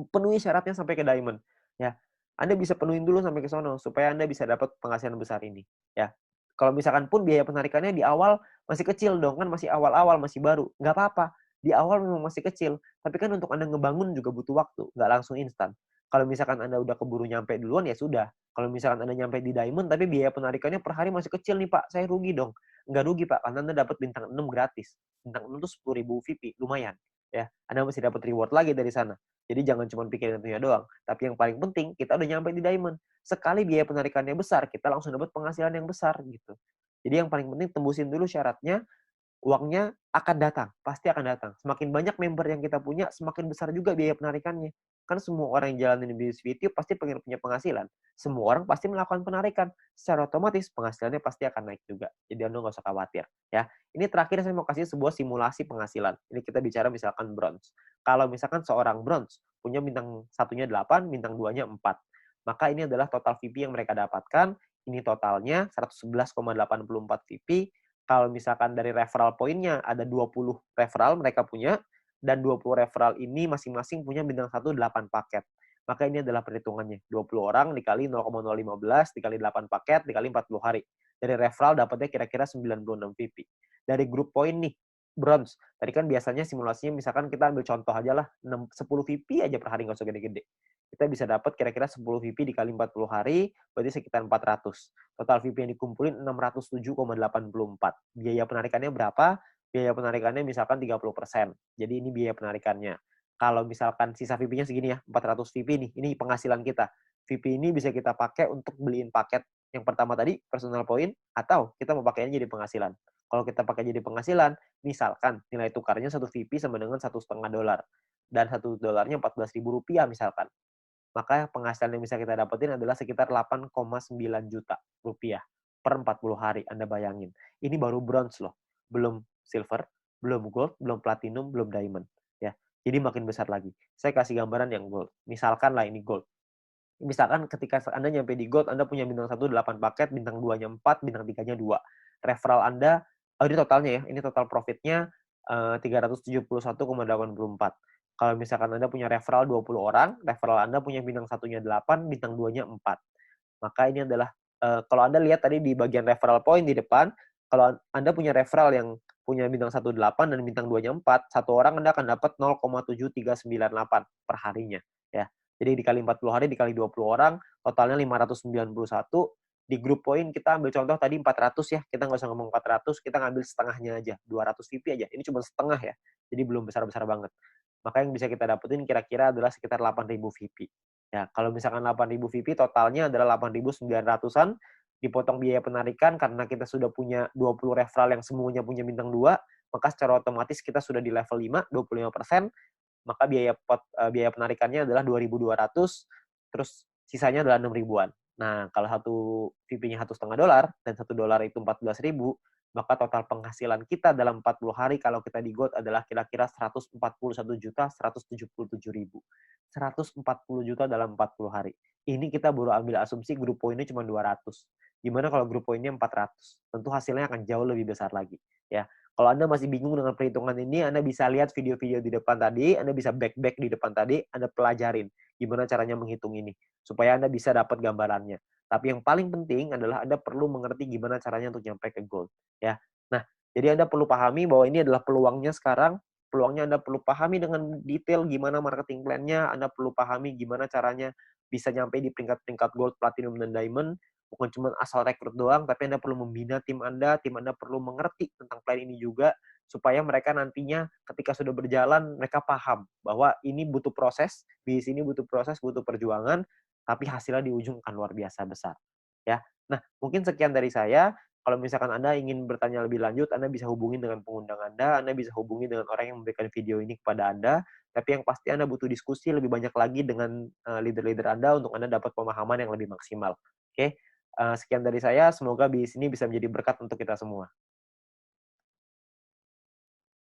penuhi syaratnya sampai ke diamond. Ya, Anda bisa penuhin dulu sampai ke sono supaya Anda bisa dapat penghasilan besar ini. Ya, kalau misalkan pun biaya penarikannya di awal masih kecil dong, kan masih awal-awal, masih baru. Nggak apa-apa. Di awal memang masih kecil, tapi kan untuk Anda ngebangun juga butuh waktu, nggak langsung instan. Kalau misalkan Anda udah keburu nyampe duluan, ya sudah. Kalau misalkan Anda nyampe di diamond, tapi biaya penarikannya per hari masih kecil nih Pak, saya rugi dong. Nggak rugi Pak, karena Anda dapat bintang 6 gratis. Bintang 6 itu 10.000 VP, lumayan. Ya, Anda masih dapat reward lagi dari sana. Jadi jangan cuma pikirin itunya doang. Tapi yang paling penting, kita udah nyampe di diamond. Sekali biaya penarikannya besar, kita langsung dapat penghasilan yang besar gitu. Jadi yang paling penting tembusin dulu syaratnya, uangnya akan datang, pasti akan datang. Semakin banyak member yang kita punya, semakin besar juga biaya penarikannya. Kan semua orang yang jalanin bisnis video pasti pengen punya penghasilan. Semua orang pasti melakukan penarikan. Secara otomatis penghasilannya pasti akan naik juga. Jadi Anda nggak usah khawatir. Ya, ini terakhir saya mau kasih sebuah simulasi penghasilan. Ini kita bicara misalkan bronze. Kalau misalkan seorang bronze punya bintang satunya 8, bintang 2-nya 4. Maka ini adalah total VP yang mereka dapatkan. Ini totalnya 111,84 VP. Kalau misalkan dari referral poinnya ada 20 referral mereka punya, dan 20 referral ini masing-masing punya bintang 1 8 paket. Maka ini adalah perhitungannya. 20 orang dikali 0,015 dikali 8 paket dikali 40 hari. Dari referral dapatnya kira-kira 96 VP. Dari grup poin nih, bronze. Tadi kan biasanya simulasinya misalkan kita ambil contoh aja lah, 10 VP aja per hari, nggak usah gede-gede. Kita bisa dapat kira-kira 10 VP dikali 40 hari, berarti sekitar 400. Total VP yang dikumpulin 607,84. Biaya penarikannya berapa? Biaya penarikannya misalkan 30%. Jadi ini biaya penarikannya. Kalau misalkan sisa VP-nya segini ya, 400 VP nih, ini penghasilan kita. VP ini bisa kita pakai untuk beliin paket yang pertama tadi, personal point, atau kita mau pakainya jadi penghasilan. Kalau kita pakai jadi penghasilan, misalkan nilai tukarnya satu VP sama dengan $1,5 dan $1 Rp14.000 misalkan, maka penghasilan yang bisa kita dapetin adalah sekitar 8,9 juta rupiah per 40 hari. Anda bayangin, ini baru bronze loh, belum silver, belum gold, belum platinum, belum diamond, ya. Jadi makin besar lagi. Saya kasih gambaran yang gold. Misalkan lah ini gold. Misalkan ketika Anda nyampe di gold, Anda punya bintang 1 8 paket, bintang 2-nya 4, bintang 3-nya 2. Referral Anda, ini totalnya ya, ini total profitnya 371,84. Kalau misalkan Anda punya referral 20 orang, referral Anda punya bintang 1-nya 8, bintang 2-nya 4. Maka ini adalah, kalau Anda lihat tadi di bagian referral point di depan, kalau Anda punya referral yang punya bintang 1 8 dan bintang 2-nya 4, satu orang Anda akan dapat 0,7398 per harinya, ya. Jadi dikali 40 hari, dikali 20 orang, totalnya 591. Di grup poin kita ambil contoh tadi 400 ya, kita nggak usah ngomong 400, kita ngambil setengahnya aja, 200 VP aja. Ini cuma setengah ya, jadi belum besar-besar banget. Maka yang bisa kita dapetin kira-kira adalah sekitar 8.000 VP. Ya, kalau misalkan 8.000 VP, totalnya adalah 8.900-an, dipotong biaya penarikan karena kita sudah punya 20 referral yang semuanya punya bintang 2, maka secara otomatis kita sudah di level 5, 25%, maka biaya penarikannya adalah 2.200, terus sisanya adalah 6 ribuan. Nah, kalau satu VP-nya $1,5 dan $1 itu 14.000, maka total penghasilan kita dalam 40 hari kalau kita di gold adalah kira-kira 141.177.000. 140 juta dalam 40 hari. Ini kita baru ambil asumsi grup poinnya cuma 200. Gimana kalau grup poinnya 400? Tentu hasilnya akan jauh lebih besar lagi, ya. Kalau Anda masih bingung dengan perhitungan ini, Anda bisa lihat video-video di depan tadi, Anda bisa back di depan tadi, Anda pelajarin gimana caranya menghitung ini, supaya Anda bisa dapat gambarannya. Tapi yang paling penting adalah Anda perlu mengerti gimana caranya untuk nyampe ke gold, ya. Nah, jadi Anda perlu pahami bahwa ini adalah peluangnya sekarang, peluangnya Anda perlu pahami dengan detail gimana marketing plan-nya, Anda perlu pahami gimana caranya bisa nyampe di peringkat-peringkat gold, platinum, dan diamond, bukan cuma asal rekrut doang, tapi Anda perlu membina tim Anda perlu mengerti tentang plan ini juga, supaya mereka nantinya ketika sudah berjalan, mereka paham bahwa ini butuh proses, di sini butuh proses, butuh perjuangan, tapi hasilnya di ujung akan luar biasa besar. Ya. Nah, mungkin sekian dari saya. Kalau misalkan Anda ingin bertanya lebih lanjut, Anda bisa hubungi dengan pengundang Anda bisa hubungi dengan orang yang memberikan video ini kepada Anda, tapi yang pasti Anda butuh diskusi lebih banyak lagi dengan leader-leader Anda untuk Anda dapat pemahaman yang lebih maksimal. Oke? Sekian dari saya, semoga bisnis ini bisa menjadi berkat untuk kita semua.